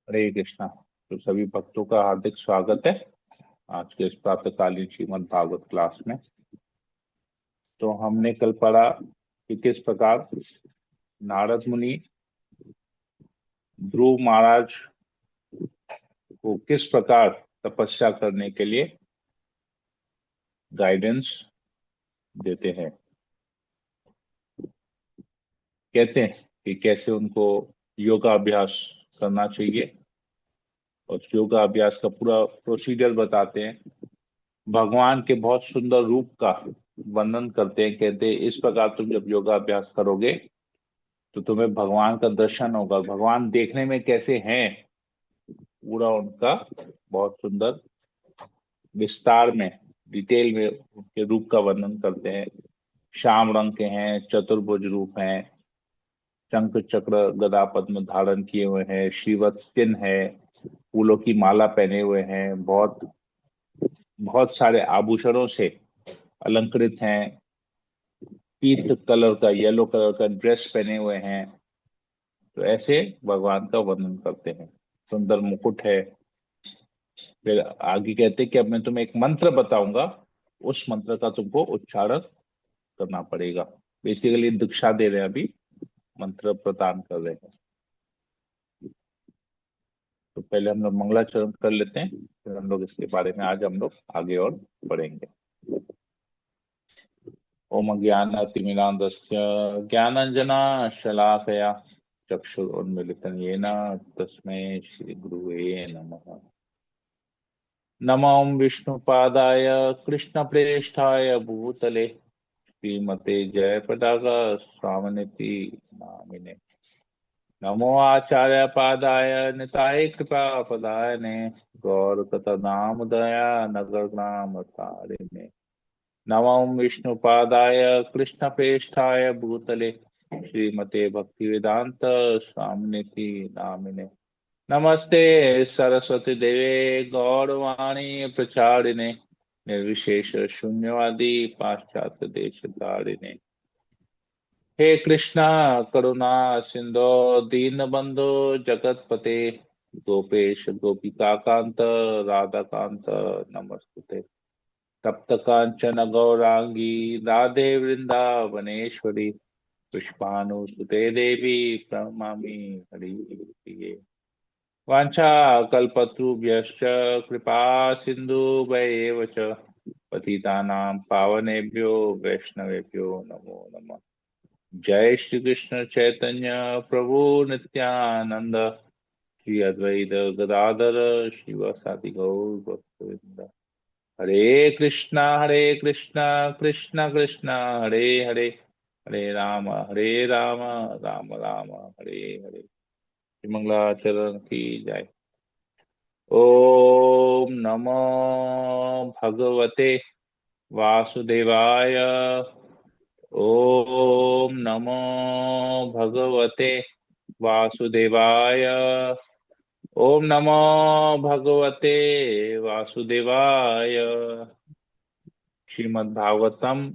हरे कृष्णा। तो सभी भक्तों का हार्दिक स्वागत है आज के इस प्रातःकालीन श्रीमद् भागवत क्लास में। तो हमने कल पढ़ा कि किस प्रकार नारद मुनि ध्रुव महाराज को किस प्रकार तपस्या करने के लिए गाइडेंस देते हैं। कहते हैं कि कैसे उनको योगा अभ्यास करना चाहिए और योगा अभ्यास का पूरा प्रोसीजर बताते हैं। भगवान के बहुत सुंदर रूप का वर्णन करते हैं। कहते हैं इस प्रकार तुम जब योगा अभ्यास करोगे तो तुम्हें भगवान का दर्शन होगा। भगवान देखने में कैसे हैं पूरा उनका बहुत सुंदर विस्तार में डिटेल में उनके रूप का वर्णन करते हैं। श्याम रंग के हैं, चतुर्भुज रूप हैं, शंख चक्र गदा पद्म धारण किए हुए हैं, श्रीवत्स चिन्ह है, फूलों की माला पहने हुए हैं, बहुत बहुत सारे आभूषणों से अलंकृत हैं, पीत कलर का येलो कलर का ड्रेस पहने हुए हैं। तो ऐसे भगवान का वर्णन करते हैं। सुंदर मुकुट है। फिर आगे कहते हैं कि अब मैं तुम्हें एक मंत्र बताऊंगा, उस मंत्र का तुमको उच्चारण करना पड़ेगा। बेसिकली दीक्षा दे रहे हैं, अभी मंत्र प्रदान कर रहे हैं। तो पहले हम लोग मंगलाचरण कर लेते हैं, फिर हम लोग इसके बारे में आज हम लोग आगे और बढ़ेंगे। ओम ज्ञानतिमिरान्धस्य ज्ञानाञ्जना शलाकया चक्षुरुन्मीलितं येन तस्मै श्रीगुरुवे नमः। नमो विष्णुपादाय कृष्णप्रेष्ठाय भूतले श्रीमते जयप्रदाय स्वामिनिति नामिने। नमो आचार्य पादाय निताय कृपापदायने गौरकथानामोदया नगर तारिणे। नमो विष्णुपादाय कृष्णप्रेष्ठाय भूतले श्रीमते भक्तिवेदांत स्वामिनिति नामिने। नमस्ते सरस्वती देवे गौरवाणी प्रचारिणे निर्विशेष शून्यवादी पाश्चात्य देश धारिणे। हे कृष्णा करुणा सिंधु दीनबंधु जगतपते गोपेश गोपिका कांत राधा कांत नमस्ते। तप्त कांचन गौरांगी राधे वृंदावनेश्वरी पुष्पानुसुते देवी प्रणमामि हरिप्रिये। वाञ्छा कल्पतरुभ्यश्च कृपा सिन्धुभ्येव च पतितानां पावनेभ्यो वैष्णवेभ्यो नमो नमः। जय श्री कृष्ण चैतन्य प्रभु नित्यानंद श्री अद्वैत गदाधर शिवसादि गौर भक्तवृंद। हरे कृष्णा कृष्ण कृष्ण हरे हरे हरे राम राम राम हरे हरे। मंगलाचरण की जय। ओम नमो भगवते वासुदेवाय। ओम नमो भगवते वासुदेवाय। ओम नमो भगवते वासुदेवाय। श्रीमद् भागवतम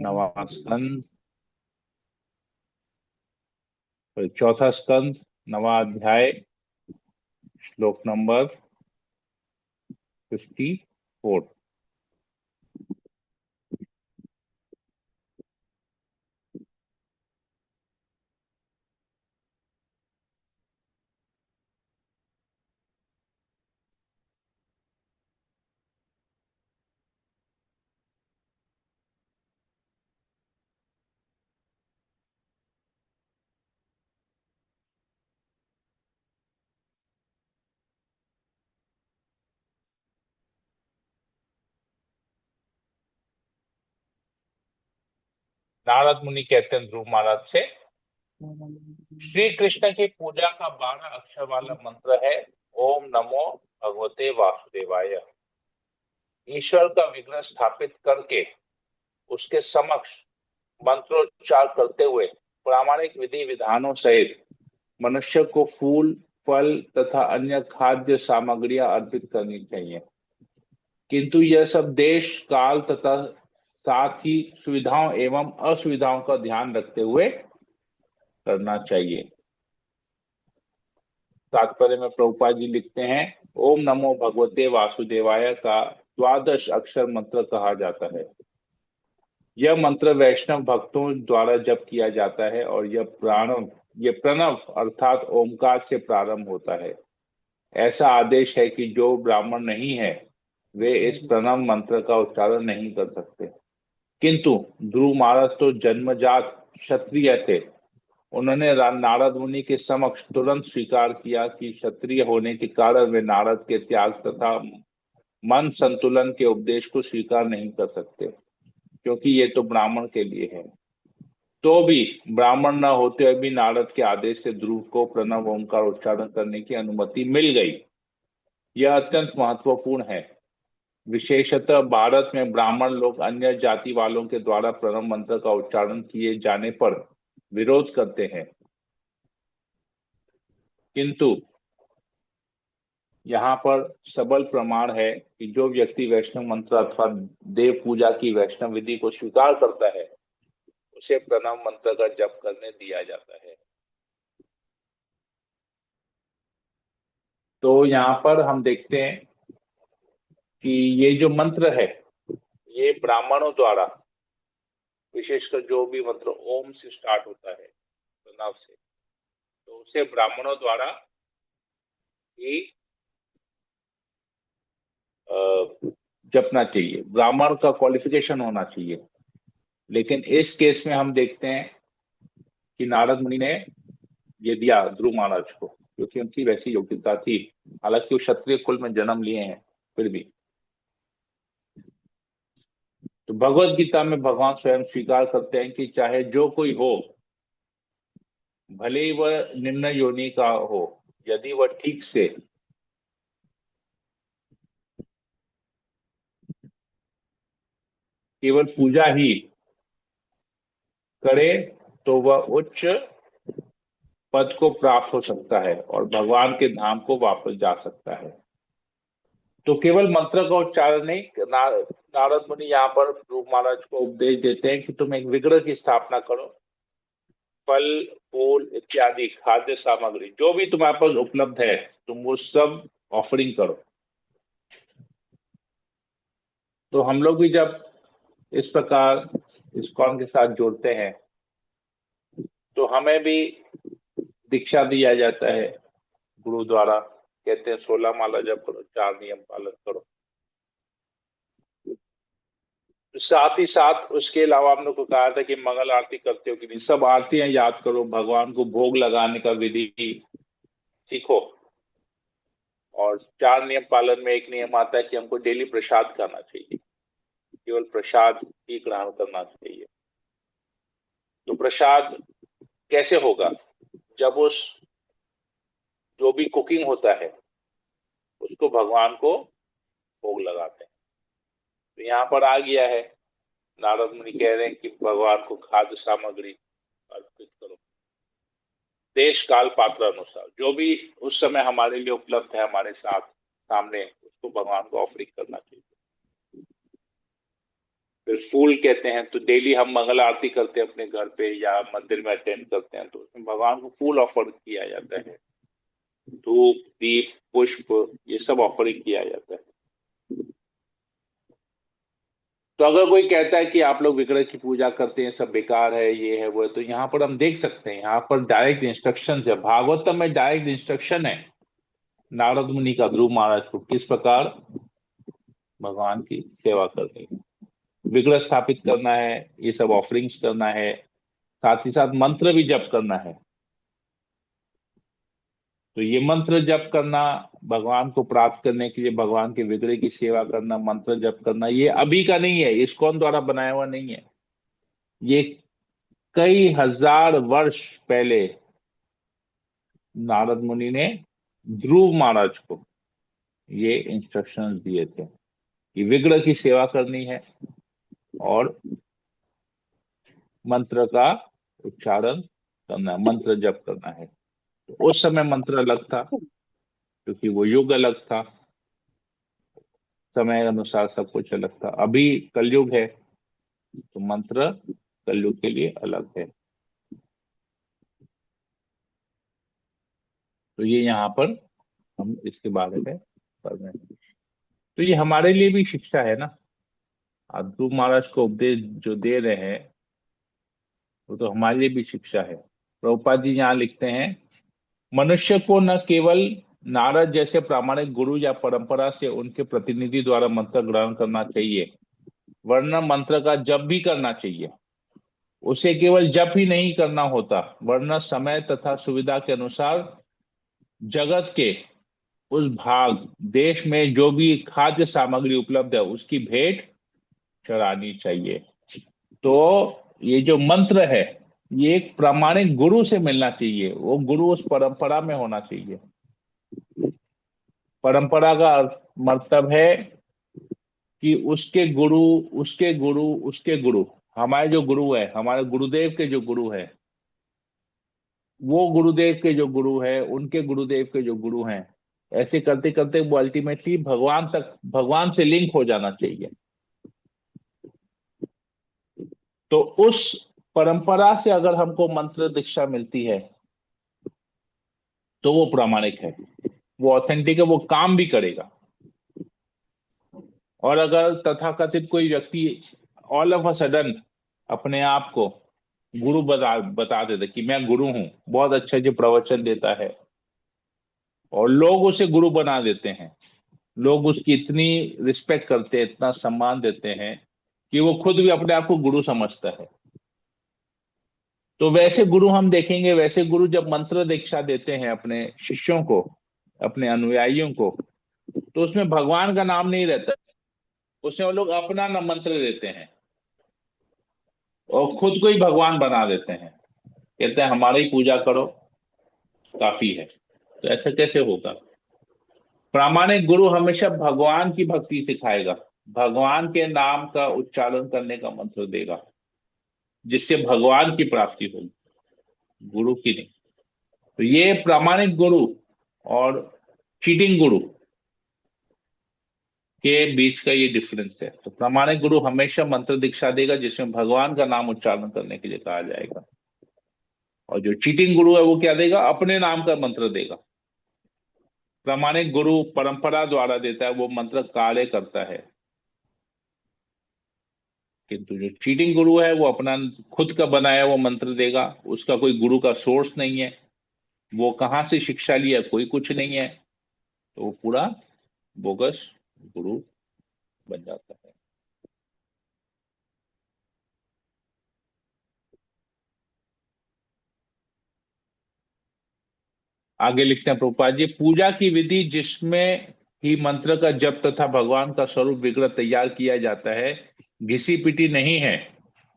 नवम स्कंद, चौथा स्कंद, नवा अध्याय, श्लोक नंबर 54। नारद मुनि कहते हैं ध्रुव महाराज से, श्री कृष्ण की पूजा का 12 अक्षर वाला मंत्र है ओम नमो भगवते वासुदेवाय। ईश्वर का विग्रह स्थापित करके उसके समक्ष मंत्रोच्चार करते हुए प्रामाणिक विधि विधानों सहित मनुष्य को फूल फल तथा अन्य खाद्य सामग्रियां अर्पित करनी चाहिए, किंतु यह सब देश काल तथा साथ ही सुविधाओं एवं असुविधाओं का ध्यान रखते हुए करना चाहिए। तात्पर्य में प्रभुपाद जी लिखते हैं, ओम नमो भगवते वासुदेवाय का द्वादश अक्षर मंत्र कहा जाता है। यह मंत्र वैष्णव भक्तों द्वारा जप किया जाता है और यह प्रणव अर्थात ओमकार से प्रारंभ होता है। ऐसा आदेश है कि जो ब्राह्मण नहीं है वे इस प्रणव मंत्र का उच्चारण नहीं कर सकते। किंतु ध्रुव महाराज तो जन्मजात क्षत्रिय थे। उन्होंने नारद मुनि के समक्ष तुरंत स्वीकार किया कि क्षत्रिय होने के कारण वे नारद के त्याग तथा मन संतुलन के उपदेश को स्वीकार नहीं कर सकते, क्योंकि ये तो ब्राह्मण के लिए है। तो भी ब्राह्मण न होते हुए भी नारद के आदेश से ध्रुव को प्रणव ओंकार उच्चारण करने की अनुमति मिल गई। यह अत्यंत महत्वपूर्ण है। विशेषतः भारत में ब्राह्मण लोग अन्य जाति वालों के द्वारा प्रणव मंत्र का उच्चारण किए जाने पर विरोध करते हैं, किंतु यहाँ पर सबल प्रमाण है कि जो व्यक्ति वैष्णव मंत्र अथवा देव पूजा की वैष्णव विधि को स्वीकार करता है उसे प्रणव मंत्र का जप करने दिया जाता है। तो यहाँ पर हम देखते हैं कि ये जो मंत्र है ये ब्राह्मणों द्वारा, विशेषकर जो भी मंत्र ओम से स्टार्ट होता है प्रणव से, तो उसे ब्राह्मणों द्वारा ही जपना चाहिए। ब्राह्मण का क्वालिफिकेशन होना चाहिए। लेकिन इस केस में हम देखते हैं कि नारद मुनि ने ये दिया ध्रुव महाराज को, क्योंकि उनकी वैसी योग्यता थी। हालांकि वो क्षत्रिय कुल में जन्म लिए हैं फिर भी। तो भगवत गीता में भगवान स्वयं स्वीकार करते हैं कि चाहे जो कोई हो, भले ही वह निम्न योनि का हो, यदि वह ठीक से केवल पूजा ही करे तो वह उच्च पद को प्राप्त हो सकता है और भगवान के धाम को वापस जा सकता है। तो केवल मंत्र का उच्चारण नहीं, नारद मुनि यहाँ पर ध्रुव महाराज को उपदेश देते हैं कि तुम एक विग्रह की स्थापना करो। फल फूल इत्यादि खाद्य सामग्री जो भी तुम्हारे पास उपलब्ध है तुम वो सब ऑफरिंग करो। तो हम लोग भी जब इस प्रकार इस्कॉन के साथ जुड़ते हैं तो हमें भी दीक्षा दिया जाता है गुरु द्वारा। कहते हैं 16 माला जप करो, 4 नियम पालन करो। साथ ही साथ उसके अलावा हम लोग को कहा था कि मंगल आरती करते हो कि नहीं, सब आरतियां याद करो, भगवान को भोग लगाने का विधि सीखो। और 4 नियम पालन में एक नियम आता है कि हमको डेली प्रसाद खाना चाहिए, केवल प्रसाद ही ग्रहण करना चाहिए। तो प्रसाद कैसे होगा? जब उस जो भी कुकिंग होता है उसको भगवान को भोग लगाते हैं। तो यहाँ पर आ गया है, नारद मुनि कह रहे हैं कि भगवान को खाद्य सामग्री अर्पित करो, देश काल पात्र अनुसार जो भी उस समय हमारे लिए उपलब्ध है हमारे साथ सामने, उसको भगवान को ऑफरिंग करना चाहिए। फिर फूल कहते हैं, तो डेली हम मंगल आरती करते हैं अपने घर पे या मंदिर में अटेंड करते हैं, तो उसमें भगवान को फूल ऑफर किया जाता है। धूप दीप पुष्प ये सब ऑफरिंग किया जाता है। तो अगर कोई कहता है कि आप लोग विग्रह की पूजा करते हैं सब बेकार है, ये है वो है, तो यहाँ पर हम देख सकते हैं यहाँ पर डायरेक्ट इंस्ट्रक्शन है, भागवतम में डायरेक्ट इंस्ट्रक्शन है नारद मुनि का ध्रुव महाराज को किस प्रकार भगवान की सेवा करनी है, विग्रह स्थापित करना है, ये सब ऑफरिंग्स करना है, साथ ही साथ मंत्र भी जप करना है। तो ये मंत्र जप करना, भगवान को प्राप्त करने के लिए भगवान के विग्रह की सेवा करना, मंत्र जप करना, ये अभी का नहीं है, इस्कॉन द्वारा बनाया हुआ नहीं है। ये कई हजार वर्ष पहले नारद मुनि ने ध्रुव महाराज को ये इंस्ट्रक्शंस दिए थे कि विग्रह की सेवा करनी है और मंत्र का उच्चारण करना है, मंत्र जप करना है। तो उस समय मंत्र अलग था क्योंकि वो युग अलग था, समय अनुसार सब कुछ अलग था। अभी कलयुग है तो मंत्र कलयुग के लिए अलग है। तो ये यहाँ पर हम इसके बारे में पढ़ रहे हैं। तो ये हमारे लिए भी शिक्षा है ना। आप ध्रुव महाराज को उपदेश जो दे रहे हैं वो तो हमारे लिए भी शिक्षा है। प्रभुपाद जी यहाँ लिखते हैं, मनुष्य को न केवल नारद जैसे प्रामाणिक गुरु या परंपरा से उनके प्रतिनिधि द्वारा मंत्र ग्रहण करना चाहिए, वरना मंत्र का जप भी करना चाहिए। उसे केवल जप ही नहीं करना होता, वरना समय तथा सुविधा के अनुसार जगत के उस भाग देश में जो भी खाद्य सामग्री उपलब्ध है उसकी भेंट चढ़ानी चाहिए। तो ये जो मंत्र है ये एक प्रामाणिक गुरु से मिलना चाहिए, वो गुरु उस परंपरा में होना चाहिए। परंपरा का मतलब है कि उसके गुरु उसके गुरु उसके गुरु, हमारे जो गुरु है, हमारे गुरुदेव के जो गुरु है, वो गुरुदेव के जो गुरु है, उनके गुरुदेव के जो गुरु हैं, ऐसे करते करते वो अल्टीमेटली भगवान तक, भगवान से लिंक हो जाना चाहिए। तो उस परंपरा से अगर हमको मंत्र दीक्षा मिलती है तो वो प्रामाणिक है, वो ऑथेंटिक है, वो काम भी करेगा। और अगर तथाकथित कोई व्यक्ति ऑल ऑफ अ सडन अपने आप को गुरु बता देता कि मैं गुरु हूं, बहुत अच्छा जो प्रवचन देता है, और लोग उसे गुरु बना देते हैं, लोग उसकी इतनी रिस्पेक्ट करते हैं, इतना सम्मान देते हैं कि वो खुद भी अपने आप को गुरु समझता है। तो वैसे गुरु हम देखेंगे, वैसे गुरु जब मंत्र दीक्षा देते हैं अपने शिष्यों को, अपने अनुयायियों को, तो उसमें भगवान का नाम नहीं रहता, उसमें वो लोग अपना न मंत्र देते हैं और खुद को ही भगवान बना देते हैं, कहते हैं हमारी पूजा करो काफी है। तो ऐसा कैसे होगा? प्रामाणिक गुरु हमेशा भगवान की भक्ति सिखाएगा, भगवान के नाम का उच्चारण करने का मंत्र देगा, जिससे भगवान की प्राप्ति होगी, गुरु की नहीं। तो ये प्रामाणिक गुरु और चीटिंग गुरु के बीच का ये डिफरेंस है। तो प्रामाणिक गुरु हमेशा मंत्र दीक्षा देगा जिसमें भगवान का नाम उच्चारण करने के लिए कहा जाएगा, और जो चीटिंग गुरु है वो क्या देगा? अपने नाम का मंत्र देगा। प्रामाणिक गुरु परंपरा द्वारा देता है, वो मंत्र कार्य करता है, किंतु जो चीटिंग गुरु है वो अपना खुद का बनाया वो मंत्र देगा, उसका कोई गुरु का सोर्स नहीं है, वो कहाँ से शिक्षा लिया कोई कुछ नहीं है, तो वो पूरा बोगस गुरु बन जाता है। आगे लिखते हैं प्रभुपाद जी, पूजा की विधि जिसमें ही मंत्र का जप तथा भगवान का स्वरूप विग्रह तैयार किया जाता है, घिसी पिटी नहीं है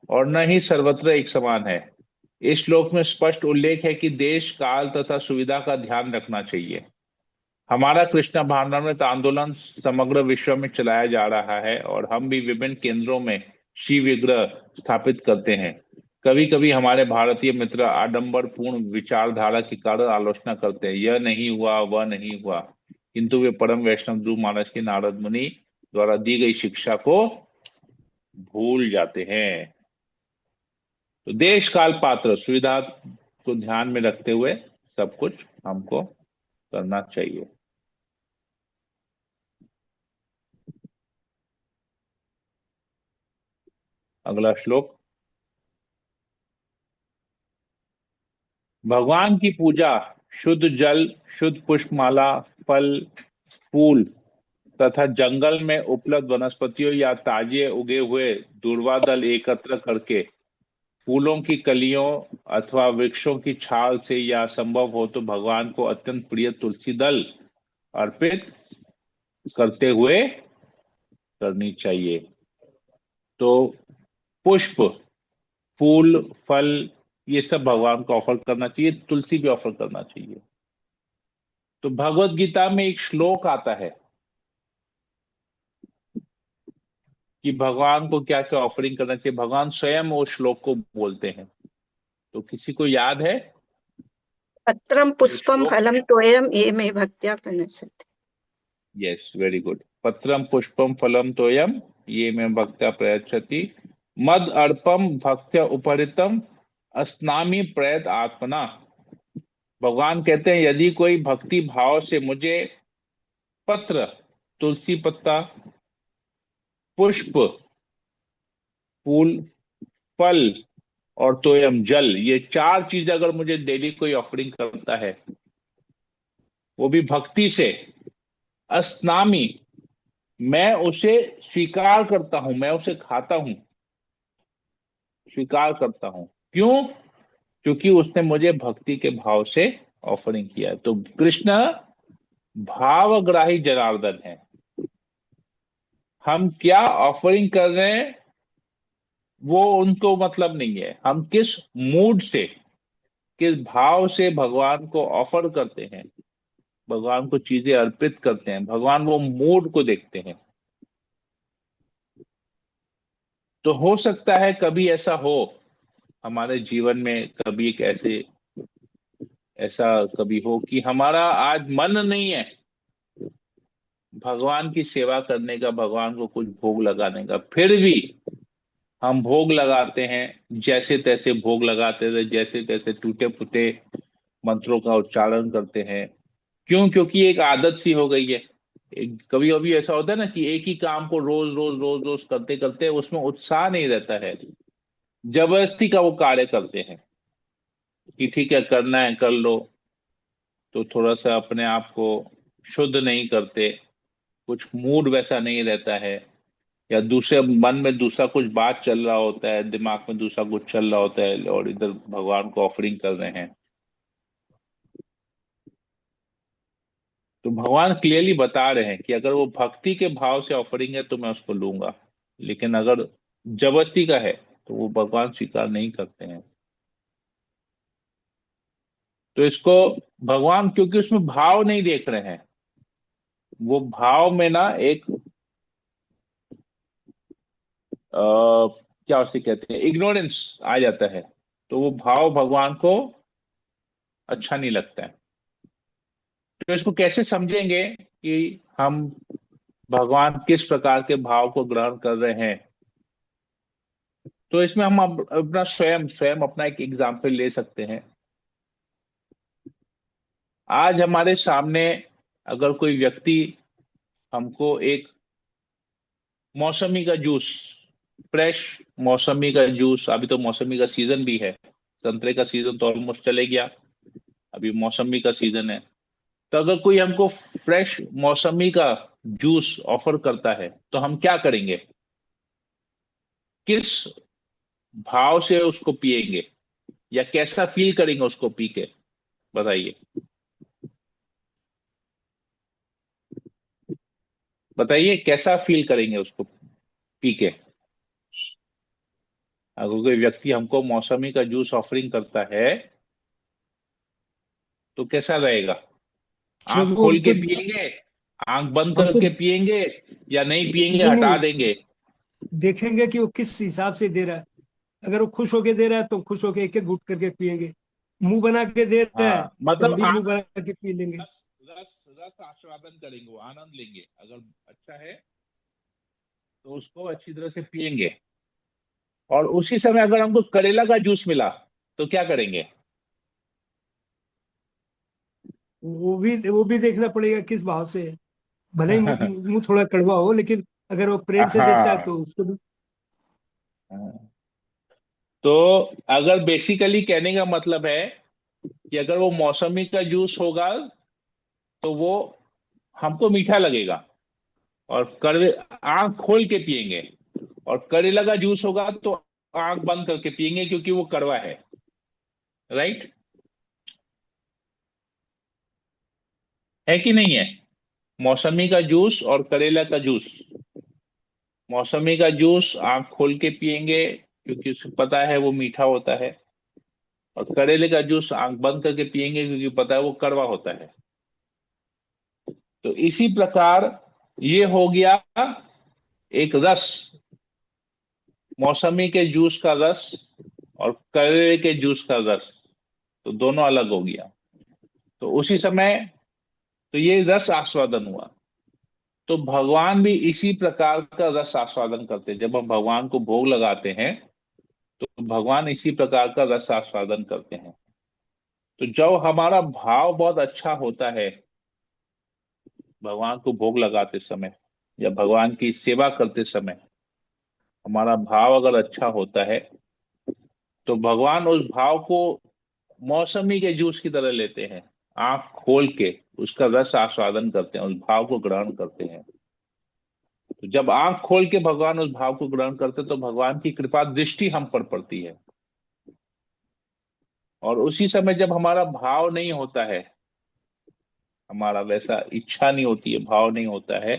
और न ही सर्वत्र एक समान है। इस श्लोक में स्पष्ट उल्लेख है कि देश काल तथा सुविधा का ध्यान रखना चाहिए। हमारा कृष्णा भावनामृत आंदोलन समग्र विश्व में चलाया जा रहा है और हम भी विभिन्न केंद्रों में शिव विग्रह स्थापित करते हैं। कभी कभी हमारे भारतीय मित्र आडंबर पूर्ण विचारधारा के कारण आलोचना करते हैं, यह नहीं हुआ वह नहीं हुआ, किंतु वे परम वैष्णव ध्रुव महाराज की नारद मुनि द्वारा दी गई शिक्षा को भूल जाते हैं। तो देश काल पात्र सुविधा को ध्यान में रखते हुए सब कुछ हमको करना चाहिए। अगला श्लोक, भगवान की पूजा शुद्ध जल, शुद्ध पुष्पमाला, फल, फूल तथा जंगल में उपलब्ध वनस्पतियों या ताजे उगे हुए दूर्वा दल एकत्र करके, फूलों की कलियों अथवा वृक्षों की छाल से, या संभव हो तो भगवान को अत्यंत प्रिय तुलसी दल अर्पित करते हुए करनी चाहिए। तो पुष्प, फूल, फल, ये सब भगवान को ऑफर करना चाहिए, तुलसी भी ऑफर करना चाहिए। तो भगवत गीता में एक श्लोक आता है कि भगवान को क्या क्या ऑफरिंग करना चाहिए, भगवान स्वयं वो श्लोक को बोलते हैं। तो किसी को याद है पत्रम वो पुष्पम श्लोक? फलम तोयम ये मे भक्त्या प्रणश्यति। Yes, very good. पत्रम पुष्पम फलम तोयम ये में भक्त्या प्रयच्छति, मद अर्पम भक्त्या उपहृतम अस्नामि प्रयत आत्मना। भगवान कहते हैं यदि कोई भक्ति भाव से मुझे पत्र, तुलसी पत्ता, पुष्प, फूल, फल और तोयम जल, ये चार चीज अगर मुझे डेली कोई ऑफरिंग करता है, वो भी भक्ति से, अस्नामी, मैं उसे स्वीकार करता हूं, मैं उसे खाता हूं, स्वीकार करता हूं। क्यों? क्योंकि उसने मुझे भक्ति के भाव से ऑफरिंग किया है। तो कृष्ण भावग्राही जनार्दन है। हम क्या ऑफरिंग कर रहे हैं वो उनको मतलब नहीं है। हम किस मूड से, किस भाव से भगवान को ऑफर करते हैं, भगवान को चीजें अर्पित करते हैं, भगवान वो मूड को देखते हैं। तो हो सकता है कभी ऐसा हो हमारे जीवन में, कभी एक ऐसे ऐसा कभी हो कि हमारा आज मन नहीं है भगवान की सेवा करने का, भगवान को कुछ भोग लगाने का, फिर भी हम भोग लगाते हैं, जैसे तैसे भोग लगाते थे, जैसे तैसे टूटे फूटे मंत्रों का उच्चारण करते हैं। क्यों? क्योंकि एक आदत सी हो गई है। एक कभी कभी ऐसा होता है ना कि एक ही काम को रोज रोज रोज रोज करते करते उसमें उत्साह नहीं रहता है, जबरदस्ती का वो कार्य करते हैं कि ठीक है करना है कर लो। तो थोड़ा सा अपने आप को शुद्ध नहीं करते, कुछ मूड वैसा नहीं रहता है, या दूसरे मन में दूसरा कुछ बात चल रहा होता है, दिमाग में दूसरा कुछ चल रहा होता है, और इधर भगवान को ऑफरिंग कर रहे हैं। तो भगवान क्लियरली बता रहे हैं कि अगर वो भक्ति के भाव से ऑफरिंग है तो मैं उसको लूंगा, लेकिन अगर जबरदस्ती का है तो वो भगवान स्वीकार नहीं करते हैं। तो इसको भगवान, क्योंकि उसमें भाव नहीं देख रहे हैं, वो भाव में ना एक क्या उसे कहते हैं, इग्नोरेंस आ जाता है। तो वो भाव भगवान को अच्छा नहीं लगता है। तो इसको कैसे समझेंगे कि हम भगवान किस प्रकार के भाव को ग्रहण कर रहे हैं? तो इसमें हम अपना स्वयं स्वयं अपना एक एग्जाम्पल ले सकते हैं। आज हमारे सामने अगर कोई व्यक्ति हमको एक मौसमी का जूस, फ्रेश मौसमी का जूस, अभी तो मौसमी का सीजन भी है, संतरे का सीजन तो ऑलमोस्ट चले गया, अभी मौसमी का सीजन है। तो अगर कोई हमको फ्रेश मौसमी का जूस ऑफर करता है तो हम क्या करेंगे? किस भाव से उसको पिएंगे, या कैसा फील करेंगे उसको पी के? बताइए, बताइए कैसा फील करेंगे उसको पी के? अगर कोई व्यक्ति हमको मौसमी का जूस ऑफरिंग करता है तो कैसा रहेगा? अच्छा, आंख वो खोल के पिएंगे, आंख बंद हम तो करके पिएंगे, या नहीं पिएंगे, नहीं हटा नहीं देंगे? देखेंगे कि वो किस हिसाब से दे रहा है। अगर वो खुश होके दे रहा है तो खुश होके एक एक घुट करके पिएंगे। मुंह बना के दे रहा है हाँ, तो मतलब हम भी मुंह बना के पी लेंगे। रस रस रस आस्वादन करेंगे, वो आनंद लेंगे। अगर अच्छा है तो उसको अच्छी तरह से पिएंगे। और उसी समय अगर हमको करेला का जूस मिला तो क्या करेंगे? वो भी देखना पड़ेगा किस भाव से है। भले ही मुंह थोड़ा कड़वा हो, लेकिन अगर वो प्रेम से देता है हाँ। तो उसको भी। तो अगर बेसिकली कहने का मतलब है कि अगर वो मौसमी का जूस होगा तो वो हमको मीठा लगेगा, और कर आंख खोल के पिएंगे। और करेला का जूस होगा तो आंख बंद करके पिएंगे, क्योंकि वो कड़वा है। राइट? है कि नहीं है? मौसमी का जूस और करेला का जूस, मौसमी का जूस आंख खोल के पिएंगे क्योंकि उसे पता है वो मीठा होता है, और करेले का जूस आंख बंद करके पिएंगे क्योंकि पता है वो कड़वा होता है। तो इसी प्रकार ये हो गया एक रस, मौसमी के जूस का रस और करेले के जूस का रस, तो दोनों अलग हो गया। तो उसी समय तो ये रस आस्वादन हुआ। तो भगवान भी इसी प्रकार का रस आस्वादन करते हैं। जब हम भगवान को भोग लगाते हैं तो भगवान इसी प्रकार का रस आस्वादन करते हैं। तो जब हमारा भाव बहुत अच्छा होता है भगवान को भोग लगाते समय या भगवान की सेवा करते समय, हमारा भाव अगर अच्छा होता है तो भगवान उस भाव को मौसमी के जूस की तरह लेते हैं, आंख खोल के उसका रस आस्वादन करते हैं, उस भाव को ग्रहण करते हैं। तो जब आंख खोल के भगवान उस भाव को ग्रहण करते हैं तो भगवान की कृपा दृष्टि हम पर पड़ती है। और उसी समय जब हमारा भाव नहीं होता है, हमारा वैसा इच्छा नहीं होती है, भाव नहीं होता है,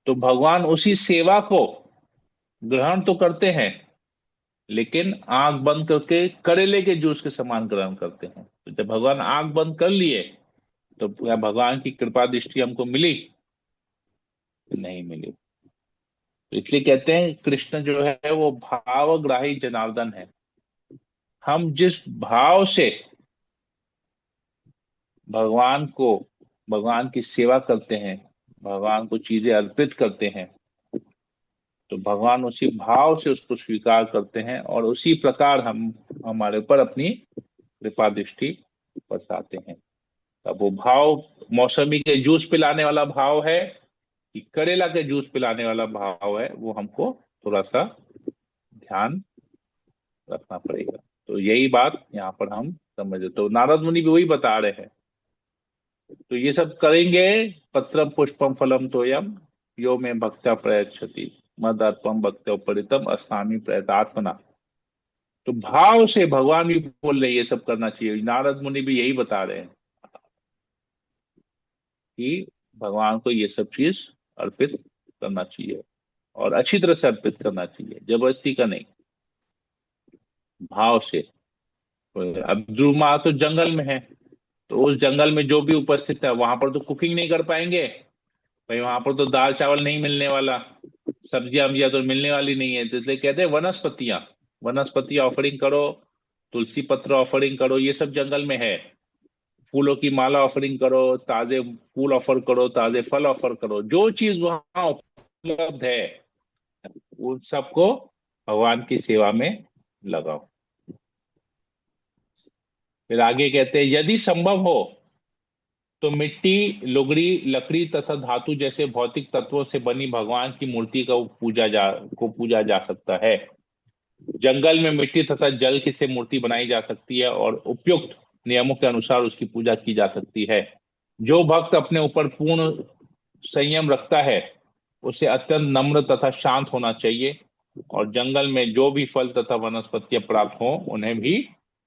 तो भगवान उसी सेवा को ग्रहण तो करते हैं लेकिन आंख बंद करके करेले के जूस के समान ग्रहण करते हैं। तो जब भगवान आंख बंद कर लिए तो क्या भगवान की कृपा दृष्टि हमको मिली? नहीं मिली। तो इसलिए कहते हैं कृष्ण जो है वो भावग्राही जनार्दन है। हम जिस भाव से भगवान को, भगवान की सेवा करते हैं, भगवान को चीजें अर्पित करते हैं, तो भगवान उसी भाव से उसको स्वीकार करते हैं और उसी प्रकार हम हमारे ऊपर अपनी कृपा दृष्टि बरसाते हैं। अब वो भाव मौसमी के जूस पिलाने वाला भाव है कि करेला के जूस पिलाने वाला भाव है, वो हमको थोड़ा सा ध्यान रखना पड़ेगा। तो यही बात यहाँ पर हम समझे। तो नारद मुनि भी वही बता रहे हैं। तो ये सब करेंगे, पत्रम पुष्पम फलम तोयम यो में भक्त्या प्रयच्छति मदर्पम भक्त्योपरितम अस्नामि प्रयतात्मना। तो भाव से भगवान भी बोल रहे ये सब करना चाहिए, नारद मुनि भी यही बता रहे हैं कि भगवान को ये सब चीज अर्पित करना चाहिए और अच्छी तरह से अर्पित करना चाहिए, जबरदस्ती का नहीं, भाव से। अब ध्रुव माँ तो जंगल में है, तो उस जंगल में जो भी उपस्थित है वहां पर तो कुकिंग नहीं कर पाएंगे भाई, वहां पर तो दाल चावल नहीं मिलने वाला, सब्जियां वब्जियां तो मिलने वाली नहीं है। तो इसलिए कहते हैं वनस्पतियां, वनस्पतियां ऑफरिंग करो, तुलसी पत्र ऑफरिंग करो, ये सब जंगल में है। फूलों की माला ऑफरिंग करो, ताजे फूल ऑफर करो, ताजे फल ऑफर करो, जो चीज वहां उपलब्ध है उन सबको भगवान की सेवा में लगाओ। फिर आगे कहते हैं यदि संभव हो तो मिट्टी, लुगड़ी, लकड़ी तथा धातु जैसे भौतिक तत्वों से बनी भगवान की मूर्ति का पूजा जा सकता है। जंगल में मिट्टी तथा जल की से मूर्ति बनाई जा सकती है और उपयुक्त नियमों के अनुसार उसकी पूजा की जा सकती है। जो भक्त अपने ऊपर पूर्ण संयम रखता है उसे अत्यंत नम्र तथा शांत होना चाहिए और जंगल में जो भी फल तथा वनस्पतियां प्राप्त हों उन्हें भी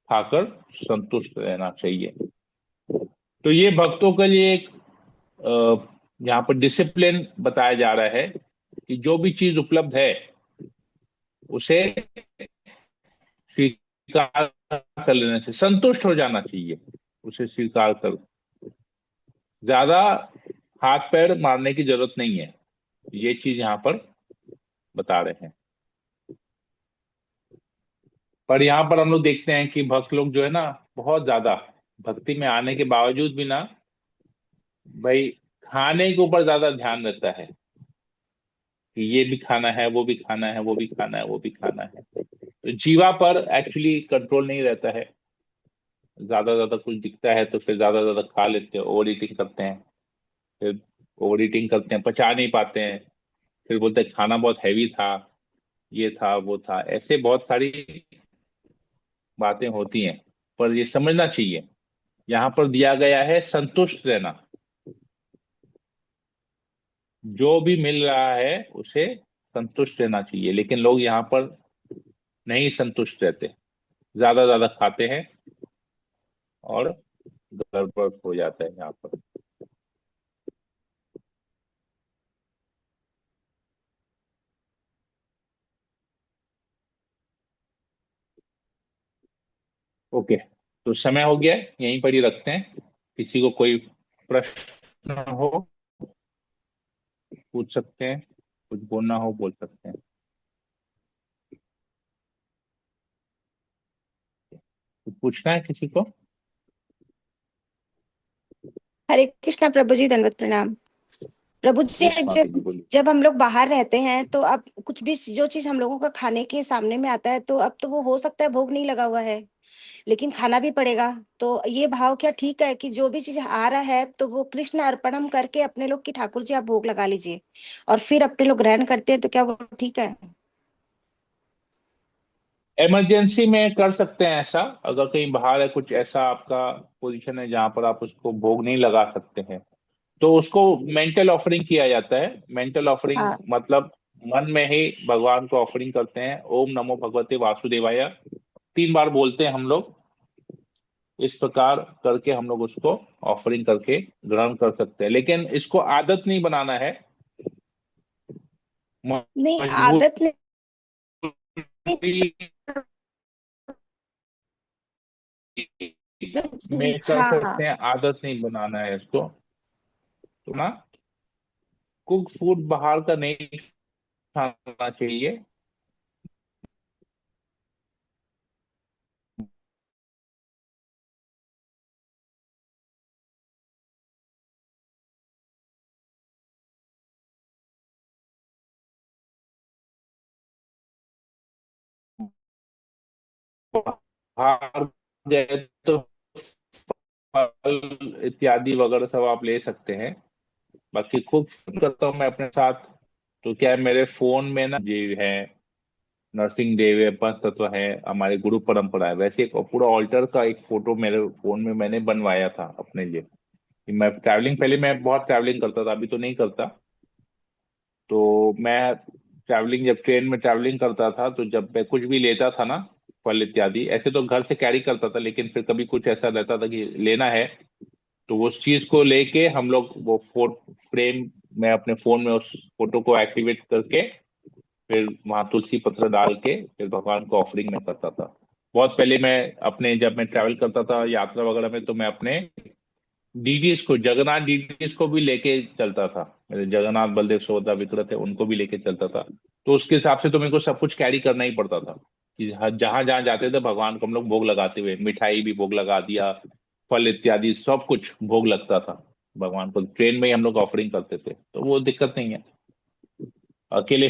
खाकर संतुष्ट रहना चाहिए। तो ये भक्तों के लिए एक यहाँ पर डिसिप्लिन बताया जा रहा है कि जो भी चीज उपलब्ध है उसे स्वीकार कर लेना चाहिए, संतुष्ट हो जाना चाहिए, उसे स्वीकार कर, ज्यादा हाथ पैर मारने की जरूरत नहीं है। ये चीज यहाँ पर बता रहे हैं। पर यहाँ पर हम लोग देखते हैं कि भक्त लोग जो है ना, बहुत ज्यादा भक्ति में आने के बावजूद भी ना भाई खाने के ऊपर ज्यादा ध्यान रहता है कि ये भी खाना है, वो भी खाना है, वो भी खाना है, वो भी खाना है। तो जीवा पर एक्चुअली कंट्रोल नहीं रहता है। ज्यादा कुछ दिखता है तो फिर ज्यादा खा लेते हैं, ओवर ईटिंग करते हैं। फिर ओवर ईटिंग करते हैं, पचा नहीं पाते हैं, फिर बोलते हैं खाना बहुत हैवी था, ये था वो था, ऐसे बहुत सारी बातें होती हैं। पर ये समझना चाहिए यहाँ पर दिया गया है संतुष्ट रहना, जो भी मिल रहा है उसे संतुष्ट रहना चाहिए। लेकिन लोग यहाँ पर नहीं संतुष्ट रहते, ज्यादा खाते हैं और गड़बड़ हो जाता है यहाँ पर। ओके, तो समय हो गया है, यहीं पर ही रखते हैं। किसी को कोई प्रश्न हो पूछ सकते हैं, कुछ बोलना हो बोल सकते हैं। कुछ पूछना है किसी को? हरे कृष्णा प्रभु जी, दंडवत प्रणाम। प्रभु जी, यस माता जी, जब बोलिए। जब हम लोग बाहर रहते हैं तो अब कुछ भी जो चीज हम लोगों का खाने के सामने में आता है तो अब तो वो हो सकता है भोग नहीं लगा हुआ है, लेकिन खाना भी पड़ेगा। तो ये भाव क्या ठीक है कि जो भी चीज आ रहा है तो वो कृष्ण अर्पणम करके अपने लोग की ठाकुर जी आप भोग लगा लीजिए और फिर अपने लोग ग्रहण करते हैं, तो क्या वो ठीक है? इमरजेंसी में कर सकते हैं ऐसा, अगर कहीं बाहर है, कुछ ऐसा आपका पोजीशन है जहां पर आप उसको भोग नहीं लगा सकते हैं, तो उसको मेंटल ऑफरिंग किया जाता है। मेंटल ऑफरिंग हाँ। मतलब मन में ही भगवान को ऑफरिंग करते हैं। ओम नमो भगवते वासुदेवाय 3 बार बोलते हैं हम लोग। इस प्रकार करके हम लोग उसको ऑफरिंग करके ग्रहण कर सकते हैं, लेकिन इसको आदत नहीं बनाना है, नहीं, मजबूरी आदत नहीं। में कर हाँ। सकते हैं, आदत नहीं बनाना है इसको। तो ना, कुक फूड बाहर का नहीं खाना चाहिए। बाहर गए तो फल इत्यादि वगैरह सब आप ले सकते हैं। बाकी खूब करता हूँ मैं अपने साथ। तो क्या है, मेरे फोन में ना ये है, नरसिंह देव है, पंच तत्व है, हमारे गुरु परंपरा है, वैसे एक पूरा ऑल्टर का एक फोटो मेरे फोन में मैंने बनवाया था अपने लिए। कि मैं ट्रैवलिंग, पहले मैं बहुत ट्रैवलिंग करता था, अभी तो नहीं करता। तो मैं ट्रैवलिंग, जब ट्रेन में ट्रैवलिंग करता था, तो जब मैं कुछ भी लेता था ना, फल इत्यादि, ऐसे तो घर से कैरी करता था, लेकिन फिर कभी कुछ ऐसा रहता था कि लेना है, तो उस चीज को लेके हम लोग वो फ्रेम में अपने फोन में उस फोटो को एक्टिवेट करके फिर वहां तुलसी पत्र डाल के फिर भगवान को ऑफरिंग में करता था। बहुत पहले मैं अपने, जब मैं ट्रैवल करता था यात्रा वगैरह में, तो मैं अपने डीडीएस को, जगन्नाथ डीडीएस को भी लेके चलता था। मेरे जगन्नाथ बलदेव सुभद्रा विक्रत है, उनको भी लेके चलता था। तो उसके हिसाब से तो मेरे को सब कुछ कैरी करना ही पड़ता था कि जहां जहां जाते थे भगवान को हम लोग भोग लगाते हुए, मिठाई भी भोग लगा दिया, फल इत्यादि सब कुछ भोग लगता था भगवान को। ट्रेन में ही हम लोग ऑफरिंग करते थे, तो वो दिक्कत नहीं है। अकेले